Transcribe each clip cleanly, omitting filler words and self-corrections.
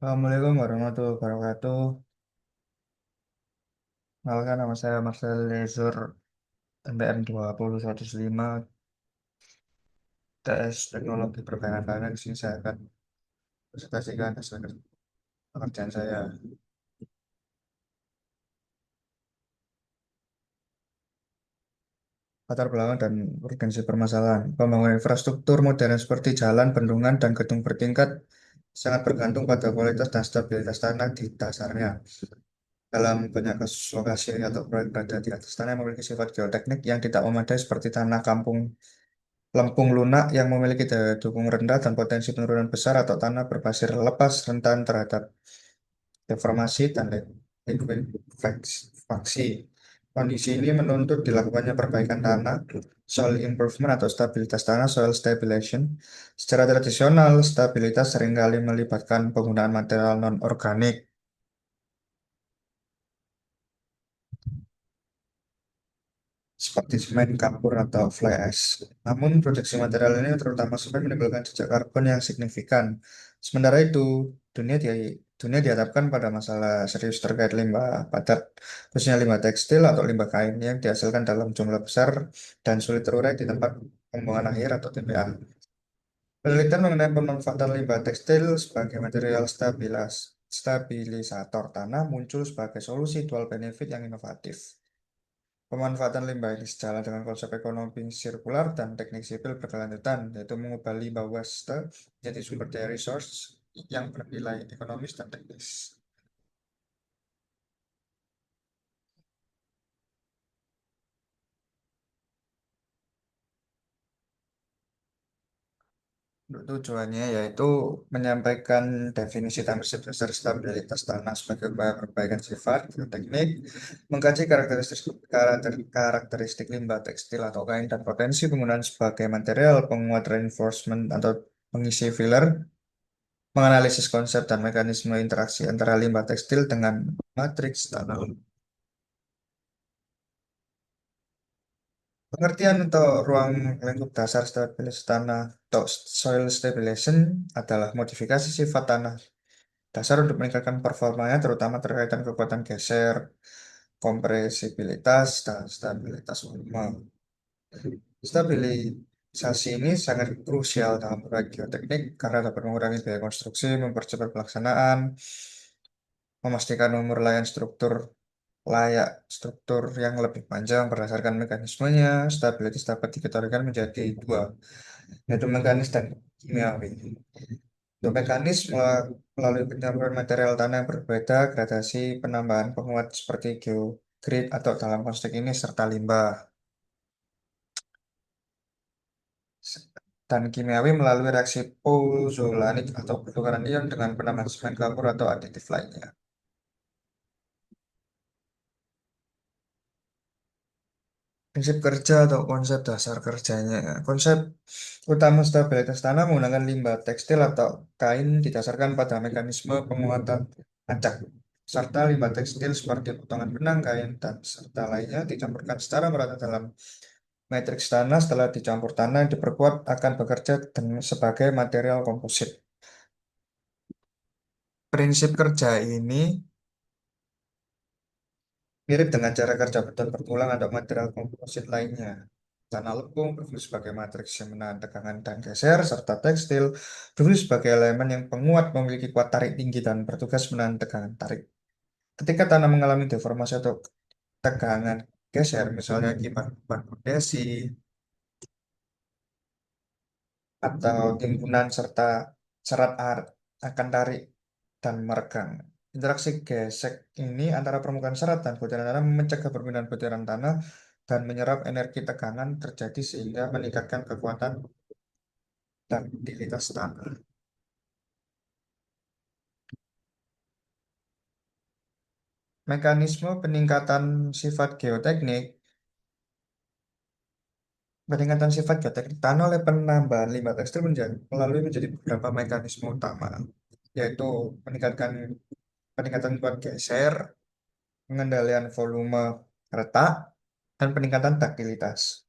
Assalamualaikum warahmatullahi wabarakatuh. Kenalkan nama saya Marcel Lezur, NPM 20115, TS Teknologi Perbankan Dana. Di sini saya akan presentasikan hasil pekerjaan saya. Latar belakang dan urgensi permasalahan. Pembangunan infrastruktur modern seperti jalan, bendungan, dan gedung bertingkat sangat bergantung pada kualitas dan stabilitas tanah di dasarnya. Dalam banyak kasus lokasi atau proyek berada di atas tanah yang memiliki sifat geoteknik yang tidak memadai seperti tanah kampung lempung lunak yang memiliki daya dukung rendah dan potensi penurunan besar atau tanah berpasir lepas rentan terhadap deformasi dan likuifaksi. Kondisi ini menuntut dilakukannya perbaikan tanah, soil improvement atau stabilitas tanah, soil stabilization. Secara tradisional, stabilitas seringkali melibatkan penggunaan material non-organik seperti semen, kapur, atau fly ash. Namun, produksi material ini, terutama semen, menimbulkan jejak karbon yang signifikan. Sementara itu, dunia di, dunia dihadapkan pada masalah serius terkait limbah padat, khususnya limbah tekstil atau limbah kain yang dihasilkan dalam jumlah besar dan sulit terurai di tempat pembuangan akhir atau TPA. Penelitian mengenai pemanfaatan limbah tekstil sebagai material stabilisator tanah muncul sebagai solusi dual benefit yang inovatif. Pemanfaatan limbah ini sejalan dengan konsep ekonomi sirkular dan teknik sipil berkelanjutan, yaitu mengubah limbah waste menjadi sumber daya resource yang bernilai ekonomis dan teknis. Untuk tujuannya yaitu menyampaikan definisi dan prinsip dasar stabilitas tanah sebagai upaya perbaikan sifat, teknik, mengkaji karakteristik limbah tekstil atau kain dan potensi penggunaan sebagai material penguat reinforcement atau pengisi filler, menganalisis konsep dan mekanisme interaksi antara limbah tekstil dengan matriks tanah. Pengertian untuk ruang lingkup dasar stabilis tanah atau soil stabilization adalah modifikasi sifat tanah dasar untuk meningkatkan performanya, terutama terkait dengan kekuatan geser, kompresibilitas, dan stabilitas volume. Stabilisasi ini sangat krusial dalam proyek geoteknik karena dapat mengurangi biaya konstruksi, mempercepat pelaksanaan, memastikan umur layak struktur yang lebih panjang berdasarkan mekanismenya. Stabilitas dapat dikategorikan menjadi dua, yaitu mekanis dan kimiawi. Untuk mekanis melalui pencampuran material tanah yang berbeda, gradasi penambahan penguat seperti geogrid atau dalam konteks ini serta limbah. Dan kimiawi melalui reaksi pozolanik atau pertukaran ion dengan penambahan semen kapur atau aditif lainnya. Prinsip kerja atau konsep dasar kerjanya. Konsep utama stabilitas tanah menggunakan limbah tekstil atau kain didasarkan pada mekanisme penguatan acak serta limbah tekstil seperti potongan benang, kain, dan serta lainnya dicampurkan secara merata dalam matriks tanah. Setelah dicampur tanah diperkuat akan bekerja sebagai material komposit. Prinsip kerja ini mirip dengan cara kerja beton bertulang atau material komposit lainnya. Tanah lempung berfungsi sebagai matriks yang menahan tegangan dan geser, serta tekstil berfungsi sebagai elemen yang penguat memiliki kuat tarik tinggi dan bertugas menahan tegangan tarik. Ketika tanah mengalami deformasi atau tegangan geser, misalnya akibat beban pondasi atau timbunan serta serat akan tarik dan meregang. Interaksi gesek ini antara permukaan serat dan butiran tanah mencegah perpindahan butiran tanah dan menyerap energi tegangan terjadi sehingga meningkatkan kekuatan dan utilitas tanah. Mekanisme peningkatan sifat geoteknik tanah oleh penambahan limbah tekstil menjadi beberapa mekanisme utama, yaitu peningkatan kuat geser, pengendalian volume retak, dan peningkatan duktilitas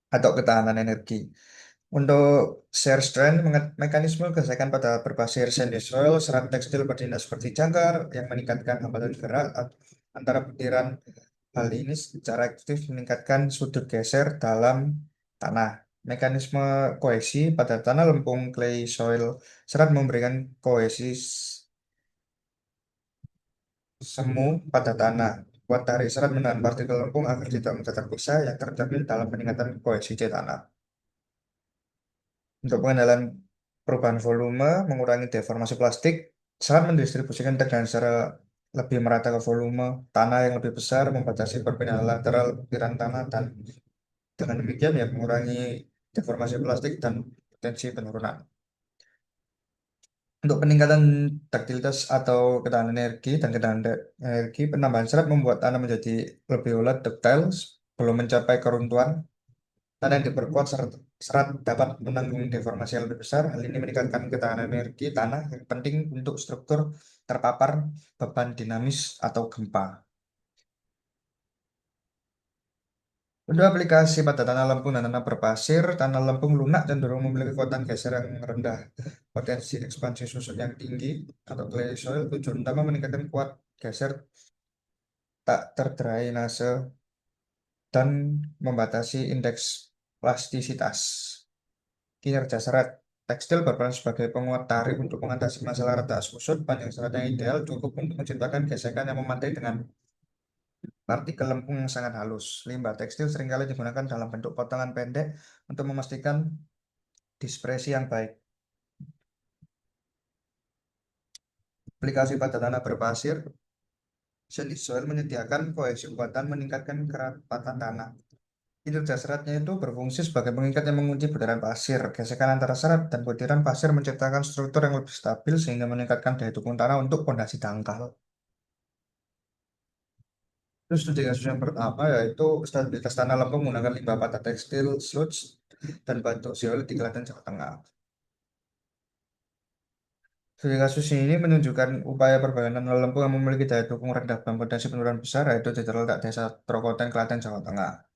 atau ketahanan energi. Untuk shear strength, mekanisme gesekan pada berpasir sandy soil, serat tekstil bertindak seperti jangkar yang meningkatkan hambatan gerak antara butiran. Hal ini secara aktif meningkatkan sudut geser dalam tanah. Mekanisme kohesi pada tanah lempung clay soil, serat memberikan kohesi semu pada tanah. Buat tarik serat menahan partikel lempung agar tidak mudah terpisah yang tercermin dalam peningkatan kohesi di tanah. Untuk pengendalian perubahan volume, mengurangi deformasi plastik, saat mendistribusikan tegangan secara lebih merata ke volume tanah yang lebih besar, membatasi perpindahan lateral butiran tanah, dan dengan demikian ya mengurangi deformasi plastik dan potensi penurunan. Untuk peningkatan taktilitas atau ketahanan energi dan ketahanan energi, penambahan serat membuat tanah menjadi lebih ulet, ductile, belum mencapai keruntuhan. Tanah yang diperkuat serat dapat menanggung deformasi yang lebih besar. Hal ini meningkatkan ketahanan energi tanah yang penting untuk struktur terpapar beban dinamis atau gempa. Untuk aplikasi pada tanah lempung dan tanah berpasir, tanah lempung lunak cenderung memiliki kekuatan geser yang rendah, potensi ekspansi susut yang tinggi atau clay soil. Tujuan utama meningkatkan kuat geser tak terdrainase dan membatasi indeks plastisitas. Kinerja serat tekstil berperan sebagai penguat tarik untuk mengatasi masalah retak susut. Panjang serat yang ideal cukup untuk menciptakan gesekan yang memantai dengan partikel lempung yang sangat halus. Limbah tekstil seringkali digunakan dalam bentuk potongan pendek untuk memastikan dispersi yang baik. Aplikasi pada tanah berpasir, sandy soil menyediakan kohesi buatan meningkatkan kerapatan tanah. Kinerja seratnya itu berfungsi sebagai pengikat yang mengunci butiran pasir. Gesekan antara serat dan butiran pasir menciptakan struktur yang lebih stabil sehingga meningkatkan daya dukung tanah untuk pondasi dangkal. Terus studi kasus yang pertama yaitu stabilitas tanah lempung menggunakan limbah patah tekstil, sludge, dan batu zeolit di Klaten, Jawa Tengah. Studi kasus ini menunjukkan upaya perbaikan tanah lempung yang memiliki daya dukung rendah dan potensi penurunan besar, yaitu di terletak desa Trokoten, Klaten, Jawa Tengah.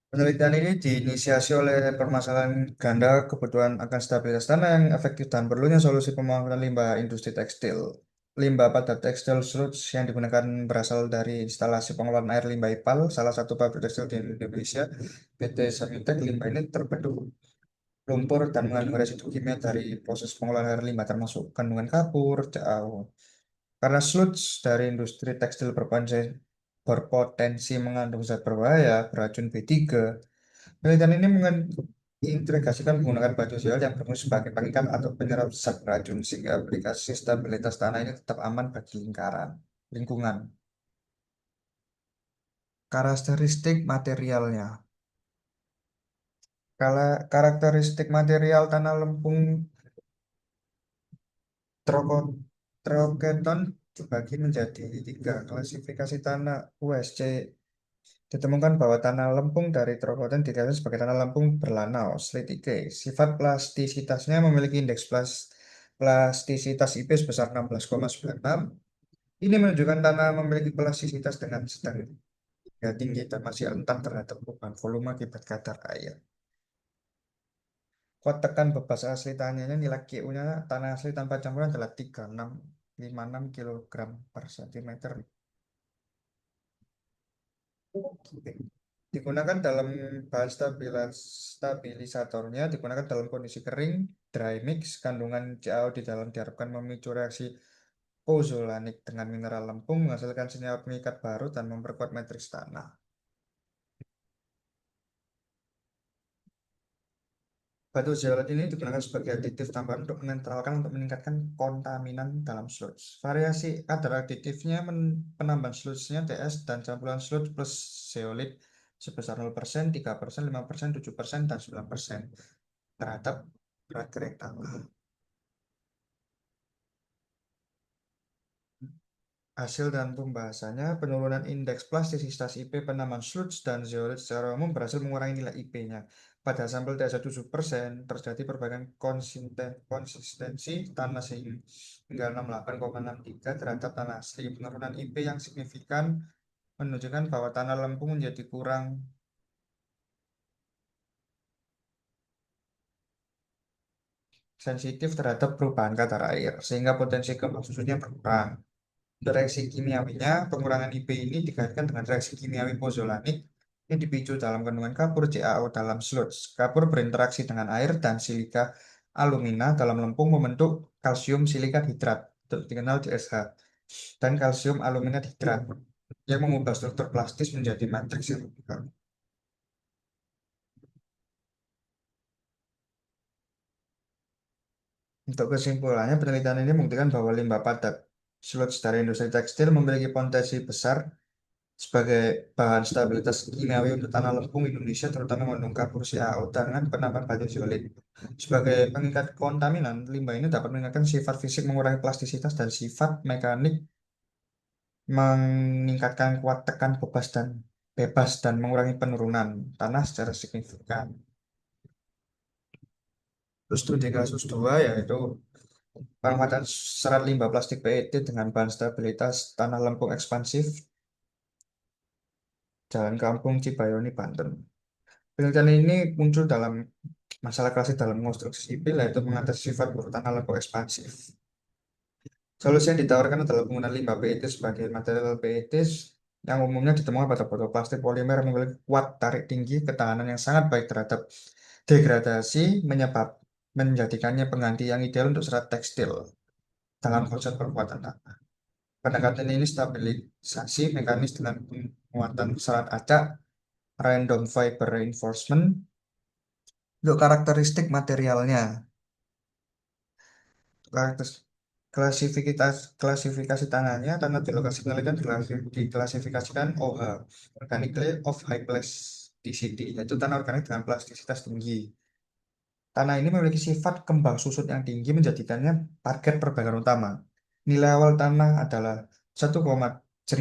Penelitian ini diinisiasi oleh permasalahan ganda kebutuhan akan stabilitas tanah yang efektif dan perlunya solusi pemanfaatan limbah industri tekstil. Limbah pada tekstil sludge yang digunakan berasal dari instalasi pengelolaan air limbah IPAL, salah satu pabrik tekstil di Indonesia, PT Semitek. Limbah ini terbentuk lumpur dan mengandung residu kimia dari proses pengolahan air limbah termasuk kandungan kapur, CaO. Karena sludge dari industri tekstil berpotensi mengandung zat berbahaya, beracun B3. Penelitian ini mengintegrasikan menggunakan batu sial yang berfungsi sebagai pengikat atau penyerap zat beracun sehingga aplikasi stabilitas tanah ini tetap aman bagi lingkungan. Karakteristik materialnya. Karakteristik material tanah lempung Troketon dibagi menjadi tiga klasifikasi tanah USC. Ditemukan bahwa tanah lempung dari Trokoten dikatakan sebagai tanah lempung berlanau, slitike. Sifat plastisitasnya memiliki indeks plastisitas IP sebesar 16,96. Ini menunjukkan tanah memiliki plastisitas dengan sedang hingga tinggi dan masih rentan terhadap perubahan volume akibat kadar air. Kuat tekan bebas asli tanahnya nilai QU-nya tanah asli tanpa campuran adalah 3656 kg per cm. Digunakan dalam bahan stabilisatornya, digunakan dalam kondisi kering, dry mix, kandungan CaO di dalam diharapkan memicu reaksi pozolanik dengan mineral lempung, menghasilkan senyawa pengikat baru dan memperkuat matriks tanah. Batu zeolit ini digunakan sebagai aditif tambahan untuk menetralkan untuk meningkatkan kontaminan dalam sludge. Variasi kadar aditifnya penambahan sludge-nya TS dan campuran sludge plus zeolit sebesar 0%, 3%, 5%, 7%, dan 9% terhadap berat kering tanah. Hasil dan pembahasannya, penurunan indeks plastisitas IP penambahan sludge dan zeolit secara umum berhasil mengurangi nilai IP-nya. Pada sampel TSA 7%, terjadi perbaikan konsistensi tanah sehingga 68,63 terhadap tanah asli. Penurunan IP yang signifikan menunjukkan bahwa tanah lempung menjadi kurang sensitif terhadap perubahan kadar air, sehingga potensi gempa susunya berkurang. Untuk reaksi kimiawinya, pengurangan IP ini dikaitkan dengan reaksi kimiawi pozolanik yang dipicu dalam kandungan kapur CaO dalam sludge. Kapur berinteraksi dengan air dan silika alumina dalam lempung membentuk kalsium silikat hidrat, atau dikenal CSH, dan kalsium aluminat hidrat, yang mengubah struktur plastis menjadi matriks yang lebih. Untuk kesimpulannya, penelitian ini membuktikan bahwa limbah padat sludge dari industri tekstil memiliki potensi besar sebagai bahan stabilitas kimiawi untuk tanah lempung Indonesia, terutama mengandung kapur CaO dengan penambahan batu solid. Sebagai pengikat kontaminan, limbah ini dapat meningkatkan sifat fisik, mengurangi plastisitas, dan sifat mekanik, meningkatkan kuat tekan bebas dan mengurangi penurunan tanah secara signifikan. Terus studi kasus 2 yaitu pengamatan serat limbah plastik PET dengan bahan stabilitas tanah lempung ekspansif Jalan Kampung Cibayoni, Banten. Penelitian ini muncul dalam masalah klasik dalam konstruksi sipil, yaitu mengatasi sifat buruk tanah lempung ekspansif. Solusi yang ditawarkan adalah penggunaan limbah PET sebagai material PET yang umumnya ditemukan pada botol plastik polimer yang memiliki kuat tarik tinggi, ketahanan yang sangat baik terhadap degradasi, menjadikannya pengganti yang ideal untuk serat tekstil dalam konsep perkuatan tanah. Pendekatan ini stabilisasi mekanis dengan penguatan serat acak, random fiber reinforcement. Untuk karakteristik materialnya, karakter klasifikasi tanahnya, tanah di lokasi penelitian diklasifikasikan OH, Organically of High Plasticity, yaitu tanah organik dengan plastisitas tinggi. Tanah ini memiliki sifat kembang susut yang tinggi menjadikannya target perbaikan utama. Nilai awal tanah adalah 1,1708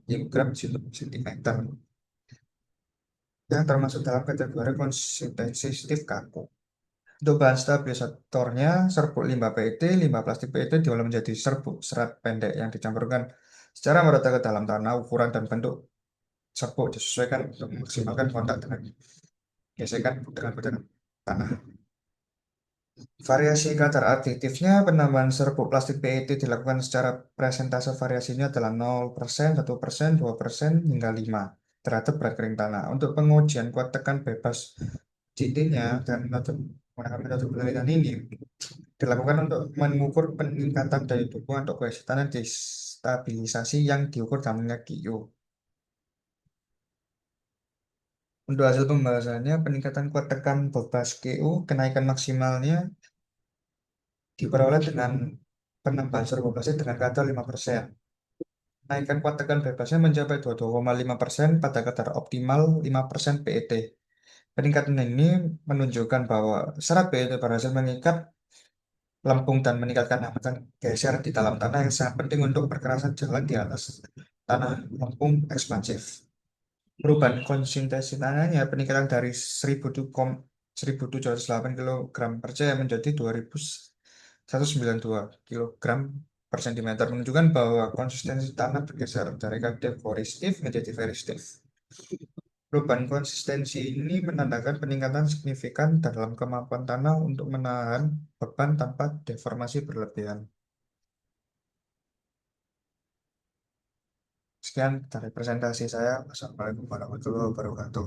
kg cm, yang termasuk dalam kategori konsistensi stiff kaku. Untuk bahan stabilisatornya, serbuk limbah PET, limbah plastik PET diolah menjadi serbuk serat pendek yang dicampurkan secara merata ke dalam tanah. Ukuran dan bentuk serbuk disesuaikan untuk memaksimalkan kontak dengan gesekan dengan badan tanah. Variasi kadar aditifnya, penambahan serbuk plastik PET dilakukan secara presentase variasinya adalah 0%, 1%, 2%, hingga 5 terhadap berat kering tanah. Untuk pengujian kuat tekan bebas CT-nya dan menggunakan metode penelitian ini dilakukan untuk mengukur peningkatan daya dukung atau kohesi tanah di stabilisasi yang diukur dalam QU. Untuk hasil pembahasannya, peningkatan kuat tekan bebas QU, kenaikan maksimalnya diperoleh dengan penambahan serbuk plastik dengan kadar 5%. Kenaikan kuat tekan bebasnya mencapai 22,5% pada kadar optimal 5% PET. Peningkatan ini menunjukkan bahwa serat PET berhasil mengikat lempung dan meningkatkan hambatan geser di dalam tanah yang sangat penting untuk perkerasan jalan di atas tanah lempung ekspansif. Perubahan konsistensi tanahnya peningkatan dari 1.708 kg per cm menjadi 2.192 kg per cm, menunjukkan bahwa konsistensi tanah bergeser dari kategori stiff menjadi very stiff. Perubahan konsistensi ini menandakan peningkatan signifikan dalam kemampuan tanah untuk menahan beban tanpa deformasi berlebihan. Sekian dari presentasi saya. Wassalamualaikum warahmatullahi wabarakatuh.